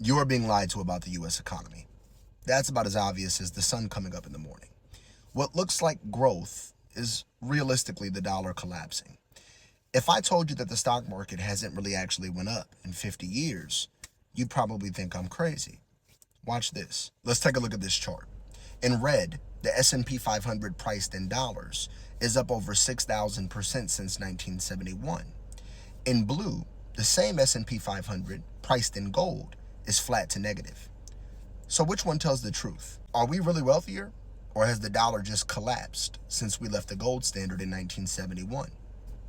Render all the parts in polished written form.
You are being lied to about the U.S. economy. That's about as obvious as the sun coming up in the morning. What looks like growth is realistically the dollar collapsing. If I told you that the stock market hasn't really actually went up in 50 years, you'd probably think I'm crazy. Watch this. Let's take a look at this chart. In red, the S&P 500 priced in dollars is up over 6,000% since 1971. In blue, the same S&P 500 priced in gold is flat to negative. So which one tells the truth? Are we really wealthier? Or has the dollar just collapsed since we left the gold standard in 1971?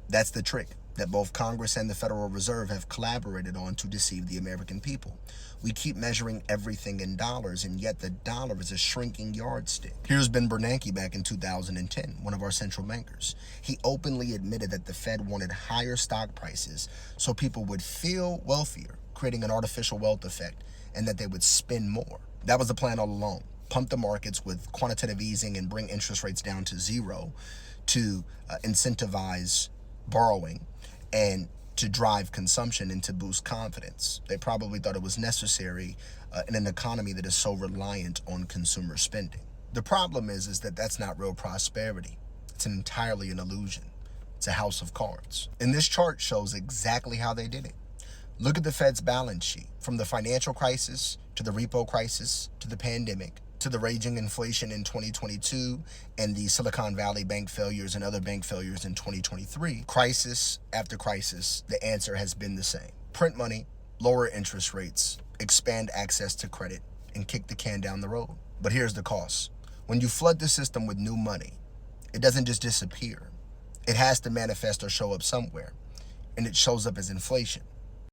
That's the trick that both Congress and the Federal Reserve have collaborated on to deceive the American people. We keep measuring everything in dollars, and yet the dollar is a shrinking yardstick. Here's Ben Bernanke back in 2010, one of our central bankers. He openly admitted that the Fed wanted higher stock prices so people would feel wealthier, creating an artificial wealth effect, and that they would spend more. That was the plan all along. Pump the markets with quantitative easing and bring interest rates down to zero to incentivize borrowing and to drive consumption and to boost confidence. They probably thought it was necessary in an economy that is so reliant on consumer spending. The problem is that that's not real prosperity. It's entirely an illusion. It's a house of cards. And this chart shows exactly how they did it. Look at the Fed's balance sheet. From the financial crisis to the repo crisis to the pandemic to the raging inflation in 2022 and the Silicon Valley bank failures and other bank failures in 2023, crisis after crisis, the answer has been the same. Print money, lower interest rates, expand access to credit, and kick the can down the road. But here's the cost. When you flood the system with new money, it doesn't just disappear. It has to manifest or show up somewhere, and it shows up as inflation.